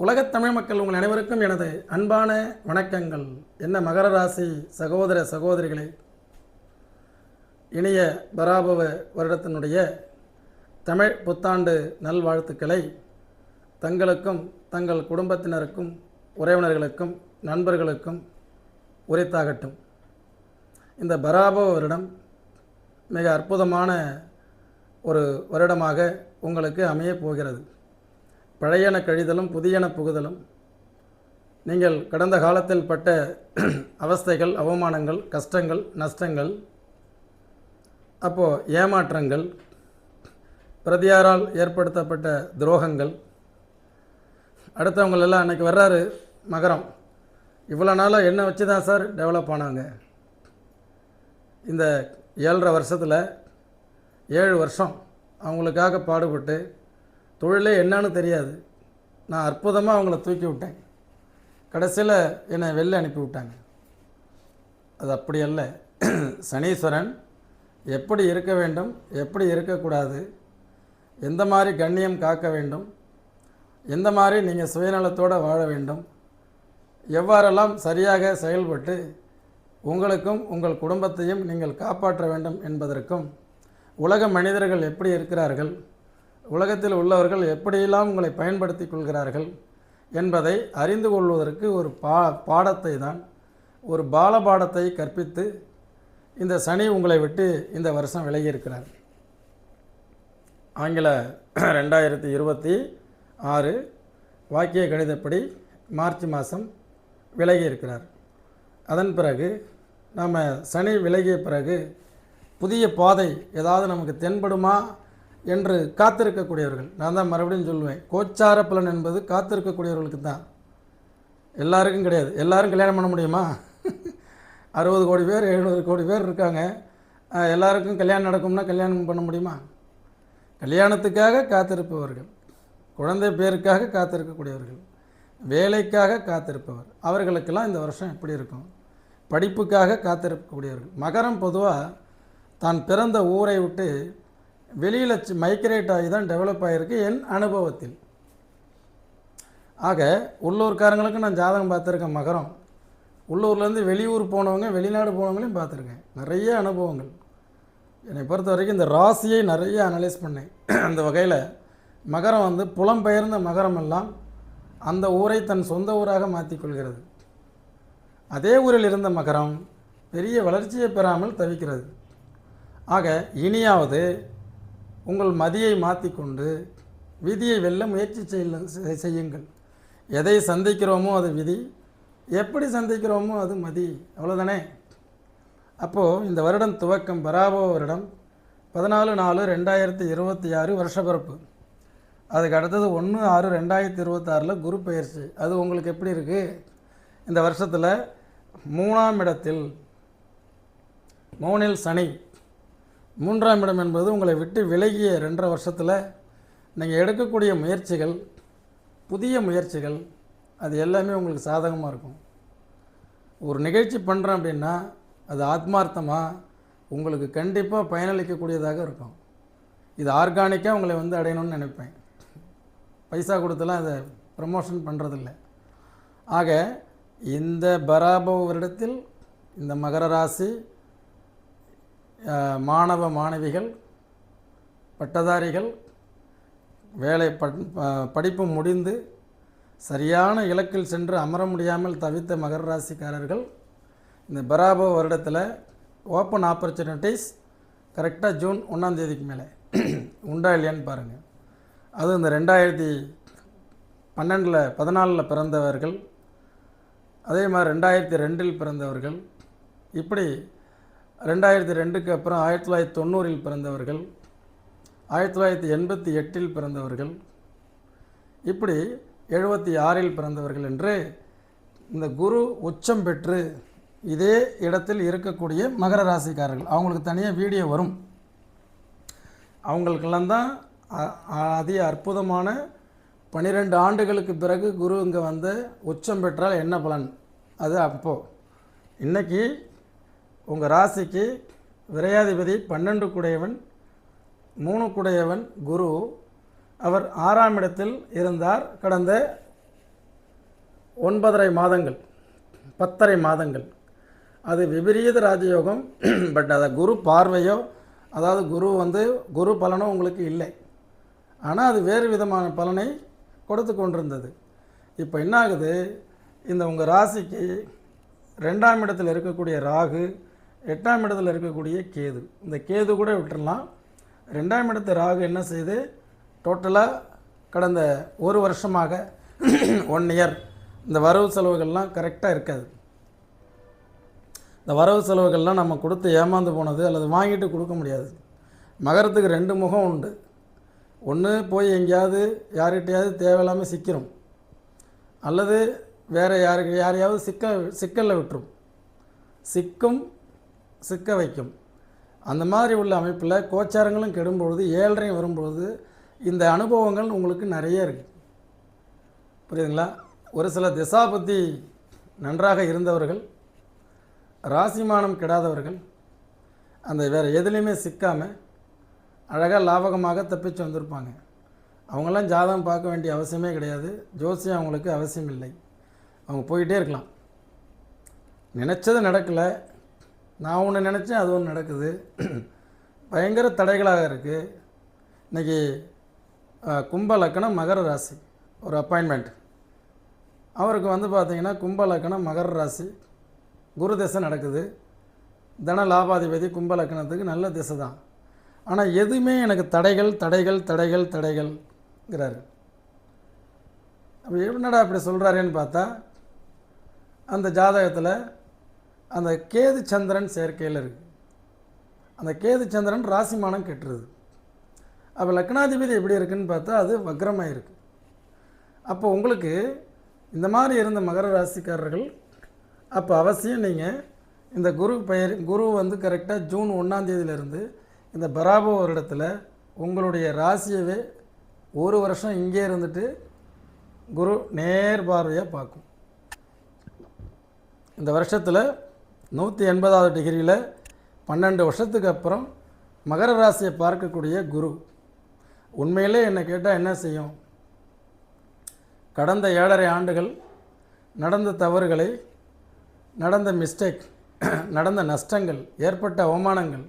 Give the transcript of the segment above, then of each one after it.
உலகத் தமிழ் மக்கள் உங்கள் அனைவருக்கும் எனது அன்பான வணக்கங்கள். என்ன மகர ராசி சகோதர சகோதரிகளே, இனிய பராபவ வருடத்தினுடைய தமிழ் புத்தாண்டு நல்வாழ்த்துக்களை தங்களுக்கும் தங்கள் குடும்பத்தினருக்கும் உறவினர்களுக்கும் நண்பர்களுக்கும் உரித்தாகட்டும். இந்த பராபவ வருடம் மிக அற்புதமான ஒரு வருடமாக உங்களுக்கு அமையப் போகிறது. பழையன கழிதலும் புதியன புகுதலும், நீங்கள் கடந்த காலத்தில் பட்ட அவஸ்தைகள், அவமானங்கள், கஷ்டங்கள், நஷ்டங்கள், அப்போது ஏமாற்றங்கள், பிரதியாரால் ஏற்படுத்தப்பட்ட துரோகங்கள், அடுத்தவங்களெல்லாம் அன்றைக்கி வர்றாரு மகரம், இவ்வளோ நாளாக என்ன வச்சு தான் சார் டெவலப் ஆனாங்க. இந்த 7.5 வருஷத்தில் 7 வருஷம் அவங்களுக்காக பாடுபட்டு தொழிலே என்னன்னு தெரியாது, நான் அற்புதமாக அவங்கள தூக்கி விட்டேன், கடைசியில் என்னை வெளில அனுப்பி விட்டாங்க. அது அப்படி அல்ல. சனீஸ்வரன் எப்படி இருக்க வேண்டும், எப்படி இருக்கக்கூடாது, எந்த மாதிரி கண்ணியம் காக்க வேண்டும், எந்த மாதிரி நீங்கள் சுயநலத்தோடு வாழ வேண்டும், எவ்வாறெல்லாம் சரியாக செயல்பட்டு உங்களுக்கும் உங்கள் குடும்பத்தையும் நீங்கள் காப்பாற்ற வேண்டும் என்பதற்கும், உலக மனிதர்கள் எப்படி இருக்கிறார்கள், உலகத்தில் உள்ளவர்கள் எப்படியெல்லாம் உங்களை பயன்படுத்தி கொள்கிறார்கள் என்பதை அறிந்து கொள்வதற்கு ஒரு பாடத்தை தான், ஒரு பாலபாடத்தை கற்பித்து இந்த சனி உங்களை விட்டு இந்த வருஷம் விலகியிருக்கிறார். ஆங்கில 2026 வாக்கிய கணிதப்படி மார்ச் மாதம் விலகியிருக்கிறார். அதன் பிறகு நாம் சனி விலகிய பிறகு புதிய பாதை ஏதாவது நமக்கு தென்படுமா என்று காத்திருக்கக்கூடியவர்கள், நான் தான் மறுபடியும் சொல்லுவேன், கோச்சார பலன் என்பது காத்திருக்கக்கூடியவர்களுக்கு தான், எல்லாருக்கும் கிடையாது. எல்லாரும் கல்யாணம் பண்ண முடியுமா? 60 கோடி பேர் 70 கோடி பேர் இருக்காங்க, எல்லாருக்கும் கல்யாணம் நடக்கும்னா கல்யாணம் பண்ண முடியுமா? கல்யாணத்துக்காக காத்திருப்பவர்கள், குழந்தை பேருக்காக காத்திருக்கக்கூடியவர்கள், வேலைக்காக காத்திருப்பவர், அவர்களுக்கெல்லாம் இந்த வருஷம் எப்படி இருக்கும்? படிப்புக்காக காத்திருக்கக்கூடியவர்கள். மகரம் பொதுவாக தான் பிறந்த ஊரை விட்டு வெளியில் மைக்ரேட் ஆகி தான் டெவலப் ஆகிருக்கு என் அனுபவத்தில். ஆக உள்ளூர்காரங்களுக்கு நான் ஜாதகம் பார்த்துருக்கேன். மகரம் உள்ளூர்லேருந்து வெளியூர் போனவங்க, வெளிநாடு போனவங்களையும் பார்த்துருக்கேன். நிறைய அனுபவங்கள். என்னை பொறுத்த வரைக்கும் இந்த ராசியை நிறைய அனலைஸ் பண்ணேன். அந்த வகையில் மகரம் புலம்பெயர்ந்த மகரம் எல்லாம் அந்த ஊரை தன் சொந்த ஊராக மாற்றிக்கொள்கிறது. அதே ஊரில் இருந்த மகரம் பெரிய வளர்ச்சியை பெறாமல் தவிக்கிறது. ஆக இனியாவது உங்கள் மதியை மாற்றிக்கொண்டு விதியை வெல்ல முயற்சி செய்யுங்கள். எதை சந்திக்கிறோமோ அது விதி, எப்படி சந்திக்கிறோமோ அது மதி, அவ்வளோதானே. அப்போது இந்த வருடம் துவக்கம் பராபவ வருடம் 14/4/2026 வருஷப்பிறப்பு. அதுக்கு அடுத்தது 1/6/2026 குரு பெயர்ச்சி. அது உங்களுக்கு எப்படி இருக்குது? இந்த வருஷத்தில் 3ஆம் இடத்தில் 3இல் சனி. 3ஆம் இடம் என்பது உங்களை விட்டு விலகிய 2.5 வருஷத்தில் நீங்கள் எடுக்கக்கூடிய முயற்சிகள், புதிய முயற்சிகள், அது எல்லாமே உங்களுக்கு சாதகமாக இருக்கும். ஒரு நிகழ்ச்சி பண்ணுறேன் அப்படின்னா அது ஆத்மார்த்தமாக உங்களுக்கு கண்டிப்பாக பயனளிக்கக்கூடியதாக இருக்கும். இது ஆர்கானிக்காக உங்களை அடையணும்னு நினைப்பேன். பைசா கொடுத்தெல்லாம் அதை ப்ரமோஷன் பண்ணுறதில்ல. ஆக இந்த பராபவ வருடத்தில் இந்த மகர ராசி மாணவ மாணவிகள், பட்டதாரிகள், வேலை படிப்பு முடிந்து சரியான இலக்கில் சென்று அமர முடியாமல் தவித்த மகர ராசிக்காரர்கள் இந்த பராபவ வருடத்தில் ஓப்பன் ஆப்பர்ச்சுனிட்டிஸ் கரெக்டாக ஜூன் 1ஆம் தேதிக்கு மேலே உண்டா இல்லையான்னு பாருங்கள். அது இந்த 2014 பிறந்தவர்கள், அதே மாதிரி 2002 பிறந்தவர்கள், இப்படி 2002க்கு அப்புறம் 1990 பிறந்தவர்கள், 1988 பிறந்தவர்கள், இப்படி 76 பிறந்தவர்கள் என்று இந்த குரு உச்சம் பெற்று இதே இடத்தில் இருக்கக்கூடிய மகர ராசிக்காரர்கள், அவங்களுக்கு தனியாக வீடியோ வரும். அவங்களுக்கெல்லாம் தான் அதிக அற்புதமான 12 ஆண்டுகளுக்கு பிறகு குரு இங்கே உச்சம் பெற்றால் என்ன பலன், அது அப்போது. இன்றைக்கி உங்கள் ராசிக்கு விரையாதிபதி 12 குடையவன் 3 குடையவன் குரு, அவர் 6ஆம் இடத்தில் இருந்தார் கடந்த 9.5 மாதங்கள் 10.5 மாதங்கள் அது விபரீத ராஜயோகம். பட் அதை குரு பார்வையோ, அதாவது குரு பலனோ உங்களுக்கு இல்லை. ஆனால் அது வேறு விதமான பலனை கொடுத்து கொண்டிருந்தது. இப்போ என்ன ஆகுது, இந்த உங்கள் ராசிக்கு 2ஆம் இடத்தில் இருக்கக்கூடிய ராகு, 8ஆம் இடத்தில் இருக்கக்கூடிய கேது, இந்த கேது கூட விட்டுடலாம். 2ஆம் இடத்து ராகு என்ன செய்யுது, டோட்டலாக கடந்த ஒரு வருஷமாக 1 இயர் இந்த வரவு செலவுகள்லாம் கரெக்டாக இருக்காது. இந்த வரவு செலவுகள்லாம் நம்ம கொடுத்து ஏமாந்து போனது அல்லது வாங்கிட்டு கொடுக்க முடியாது. மகரத்துக்கு 2 முகம் உண்டு. ஒன்று போய் எங்கேயாவது யார்கிட்டையாவது தேவையில்லாமல் சிக்கிறோம், அல்லது வேறு யாரையாவது சிக்கலில் விட்டுரும். சிக்க வைக்கும். அந்த மாதிரி உள்ள அமைப்பில் கோச்சாரங்களும் கெடும்பொழுது, 7.5 வரும்பொழுது இந்த அனுபவங்கள் உங்களுக்கு நிறைய இருக்குது. புரியுதுங்களா? ஒரு சில திசாபுத்தி நன்றாக இருந்தவர்கள், ராசிமானம் கெடாதவர்கள், அந்த வேறு எதுலேயுமே சிக்காமல் அழகாக லாபகமாக தப்பிச்சு வந்திருப்பாங்க. அவங்களாம் ஜாதகம் பார்க்க வேண்டிய அவசியமே கிடையாது. ஜோசியம் அவங்களுக்கு அவசியம் இல்லை. அவங்க போயிட்டே இருக்கலாம். நினச்சது நடக்கலை, நான் ஒன்று நினச்சேன் அது ஒன்று நடக்குது. பயங்கர தடைகளாக இருக்குது. இன்றைக்கி கும்ப லக்கணம் மகர ராசி ஒரு அப்பாயின்மெண்ட். அவருக்கு பார்த்திங்கன்னா கும்ப லக்கணம் மகர ராசி குரு திசை நடக்குது. தன லாபாதிபதி கும்ப லக்கணத்துக்கு நல்ல திசை தான். ஆனால் எதுவுமே எனக்கு தடைகள்ங்கிறாரு. அப்போ என்னடா அப்படி சொல்கிறாரேன்னு பார்த்தா, அந்த ஜாதகத்தில் அந்த கேது சந்திரன் சேர்க்கையில் இருக்குது. அந்த கேது சந்திரன் ராசிமானம் கெட்டுருது. அப்போ லக்னாதிபதி எப்படி இருக்குதுன்னு பார்த்தா அது வக்ரமாக இருக்குது. அப்போ உங்களுக்கு இந்த மாதிரி இருந்த மகர ராசிக்காரர்கள் அப்போ அவசியம் நீங்கள் இந்த குரு கரெக்டாக ஜூன் 1ஆம் தேதியிலேருந்து இந்த பராபோ வருடத்தில் உங்களுடைய ராசியவே ஒரு வருஷம் இங்கே இருந்துட்டு குரு நேர் பார்வையாக பார்க்கும். இந்த வருஷத்தில் 180வது டிகிரியில் 12 வருஷத்துக்கு அப்புறம் மகர ராசியை பார்க்கக்கூடிய குரு உண்மையிலே என்னை கேட்டால் என்ன செய்யும், கடந்த 7.5 ஆண்டுகள் நடந்த தவறுகளை, நடந்த மிஸ்டேக், நடந்த நஷ்டங்கள், ஏற்பட்ட அவமானங்கள்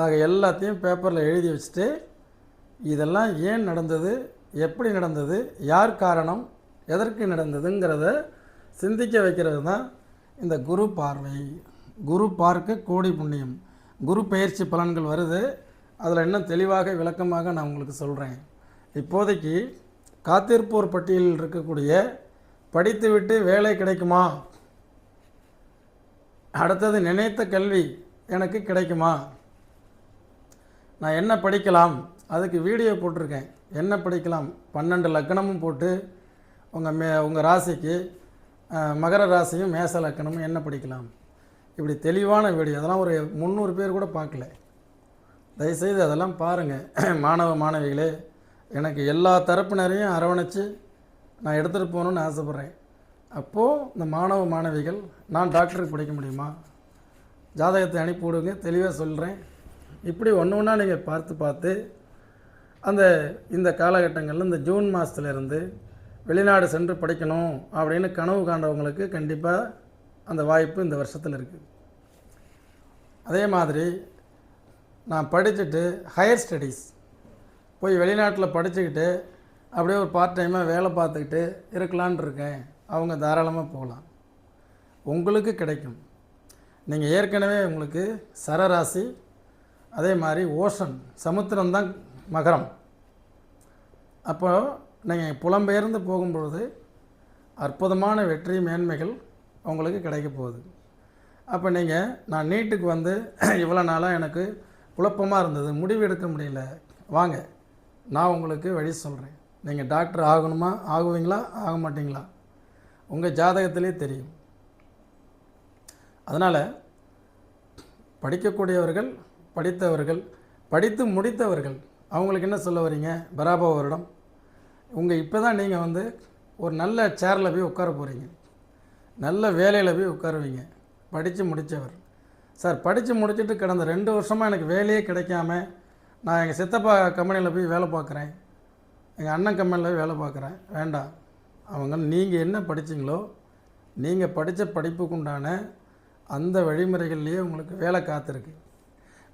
ஆக எல்லாத்தையும் பேப்பரில் எழுதி வச்சுட்டு இதெல்லாம் ஏன் நடந்தது, எப்படி நடந்தது, யார் காரணம், எதற்கு நடந்ததுங்கிறத சிந்திக்க வைக்கிறது தான் இந்த குரு பார்வை. குரு பார்க்க கோடி புண்ணியம். குரு பயிற்சி பலன்கள் வருது. அதில் இன்னும் தெளிவாக விளக்கமாக நான் உங்களுக்கு சொல்கிறேன். இப்போதைக்கு காத்திருப்போர் பட்டியலில் இருக்கக்கூடிய படித்துவிட்டு வேலை கிடைக்குமா, அடுத்தது நினைத்த கல்வி எனக்கு கிடைக்குமா, நான் என்ன படிக்கலாம், அதுக்கு வீடியோ போட்டிருக்கேன். என்ன படிக்கலாம் 12 லக்கணமும் போட்டு உங்கள் ராசிக்கு மகர ராசியும் மேச லக்கணமும் என்ன படிக்கலாம், இப்படி தெளிவான வீடியோ. அதெல்லாம் ஒரு 300 பேர் கூட பார்க்கல. தயவுசெய்து அதெல்லாம் பாருங்கள். மாணவ மாணவிகளே, எனக்கு எல்லா தரப்பினரையும் அரவணைச்சு நான் எடுத்துகிட்டு போகணுன்னு ஆசைப்பட்றேன். அப்போது இந்த மாணவ மாணவிகள் நான் டாக்டருக்கு படிக்க முடியுமா, ஜாதகத்தை அனுப்பி விடுங்க, தெளிவாக சொல்கிறேன். இப்படி ஒன்று ஒன்றா நீங்கள் பார்த்து இந்த காலகட்டங்களில் இந்த ஜூன் மாதத்துலேருந்து வெளிநாடு சென்று படிக்கணும் அப்படின்னு கனவு காண்றவங்களுக்கு கண்டிப்பாக அந்த வாய்ப்பு இந்த வருஷத்தில் இருக்குது. அதே மாதிரி நான் படிச்சுட்டு ஹையர் ஸ்டடீஸ் போய் வெளிநாட்டில் படிச்சுக்கிட்டு அப்படியே ஒரு பார்ட் டைமாக வேலை பார்த்துக்கிட்டு இருக்கலான் இருக்கேன். அவங்க தாராளமாக போகலாம், உங்களுக்கு கிடைக்கும். நீங்கள் ஏற்கனவே உங்களுக்கு சரராசி, அதே மாதிரி ஓஷன் சமுத்திரம்தான் மகரம். அப்போ நீங்கள் புலம்பெயர்ந்து போகும்பொழுது அற்புதமான வெற்றி மேன்மைகள் உங்களுக்கு கிடைக்க போகுது. அப்போ நான் நீட்டுக்கு இவ்வளோ நாளாக எனக்கு குழப்பமாக இருந்தது, முடிவு எடுக்க முடியல, வாங்க நான் உங்களுக்கு வழி சொல்கிறேன். நீங்கள் டாக்டர் ஆகணுமா, ஆகுவீங்களா, ஆக மாட்டிங்களா, உங்கள் ஜாதகத்திலே தெரியும். அதனால் படிக்கக்கூடியவர்கள், படித்தவர்கள், படித்து முடித்தவர்கள் அவங்களுக்கு என்ன சொல்ல வரீங்க, பராபோ வருடம் இப்போ தான் நீங்கள் ஒரு நல்ல சேரில் போய் உட்கார போகிறீங்க, நல்ல வேலையில் போய் உட்காருவீங்க. படித்து முடித்தவர் சார், படித்து முடிச்சுட்டு கடந்த 2 வருஷமாக எனக்கு வேலையே கிடைக்காம நான் எங்கள் சித்தப்பா கம்பெனியில் போய் வேலை பார்க்குறேன், எங்கள் அண்ணன் கம்பெனியில் போய் வேலை பார்க்குறேன், வேண்டாம், அவங்க நீங்கள் என்ன படிச்சீங்களோ நீங்கள் படித்த படிப்புக்குண்டான அந்த வழிமுறைகள்லேயே உங்களுக்கு வேலை காத்திருக்கு.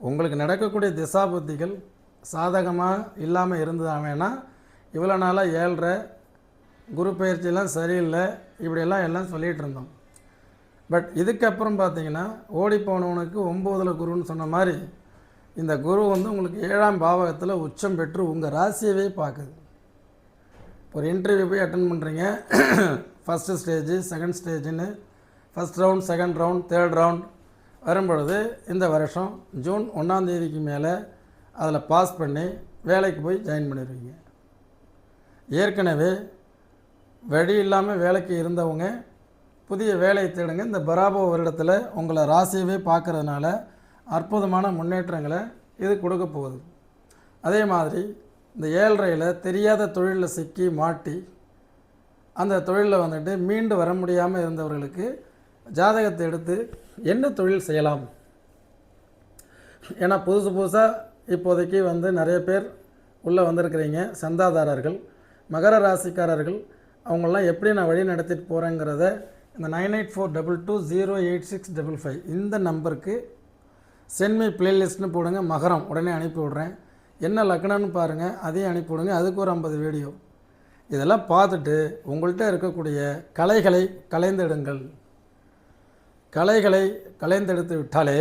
உங்களுக்கு நடக்கக்கூடிய திசாபுத்திகள் சாதகமாக இல்லாமல் இருந்ததாமேனா இவ்வளோ நாளாக 7.5 குரு பயிற்சியெல்லாம் சரியில்லை இப்படியெல்லாம் சொல்லிகிட்டு இருந்தோம். பட் இதுக்கப்புறம் பார்த்தீங்கன்னா ஓடி போனவனுக்கு 9ல் குருன்னு சொன்ன மாதிரி இந்த குரு வந்து உங்களுக்கு 7ஆம் பாவகத்தில் உச்சம் பெற்று உங்கள் ராசியவே பார்க்குது. ஒரு இன்டர்வியூ போய் அட்டன் பண்ணுறீங்க, ஃபஸ்ட்டு ஸ்டேஜு செகண்ட் ஸ்டேஜுன்னு first round second round third round வரும்பொழுது இந்த வருஷம் ஜூன் 1ஆம் தேதிக்கு மேலே அதில் பாஸ் பண்ணி வேலைக்கு போய் ஜாயின் பண்ணிடுவீங்க. ஏற்கனவே வழி இல்லாமல் வேலைக்கு இருந்தவங்க புதிய வேலையை தேடுங்க. இந்த பராபோ வருடத்தில் உங்களை ராசியவே பார்க்குறதுனால அற்புதமான முன்னேற்றங்களை இது கொடுக்க போகுது. அதே மாதிரி இந்த 7.5ல் தெரியாத தொழிலில் சிக்கி மாட்டி அந்த தொழிலில் வந்துட்டு மீண்டு வர முடியாமல் இருந்தவர்களுக்கு ஜாதகத்தை எடுத்து என்ன தொழில் செய்யலாம், ஏன்னா புதுசாக இப்போதைக்கு வந்து நிறைய பேர் உள்ளே வந்திருக்கிறீங்க. சந்தாதாரர்கள், மகர ராசிக்காரர்கள், அவங்களெலாம் எப்படி நான் வழி நடத்திட்டு போகிறேங்கிறத இந்த 9842208655 இந்த நம்பருக்கு சென்மை பிளேலிஸ்ட்னு போடுங்க. மகரம் உடனே அனுப்பி விட்றேன். என்ன லக்னம்னு பாருங்கள், அதையும் அனுப்பி விடுங்க. அதுக்கு ஒரு 50 வீடியோ. இதெல்லாம் பார்த்துட்டு உங்கள்கிட்ட இருக்கக்கூடிய கலைகளை கலைந்தெடுங்கள். கலைகளை கலைந்தெடுத்து விட்டாலே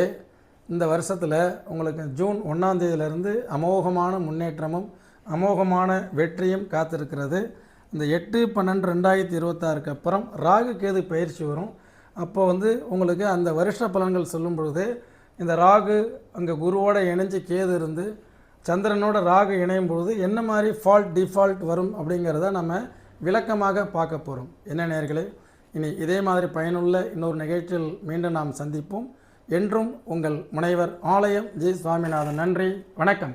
இந்த வருஷத்தில் உங்களுக்கு ஜூன் 1ஆம் தேதியிலிருந்து அமோகமான முன்னேற்றமும் அமோகமான வெற்றியும் காத்திருக்கிறது. இந்த 8/12/2026க்கு அப்புறம் ராகு கேது பயிற்சி வரும். அப்போ வந்து உங்களுக்கு அந்த வருஷ பலன்கள் சொல்லும் பொழுது இந்த ராகு அங்கே குருவோட இணைஞ்சு கேது இருந்து சந்திரனோட ராகு இணையும் பொழுது என்ன மாதிரி டிஃபால்ட் வரும் அப்படிங்கிறத நம்ம விளக்கமாக பார்க்க போகிறோம். என்ன நேயர்களே, இனி இதே மாதிரி பயனுள்ள இன்னொரு நிகழ்ச்சியில் மீண்டும் நாம் சந்திப்போம். என்றும் உங்கள் முனைவர் ஆலயம் ஜி. சுவாமிநாதன். நன்றி, வணக்கம்.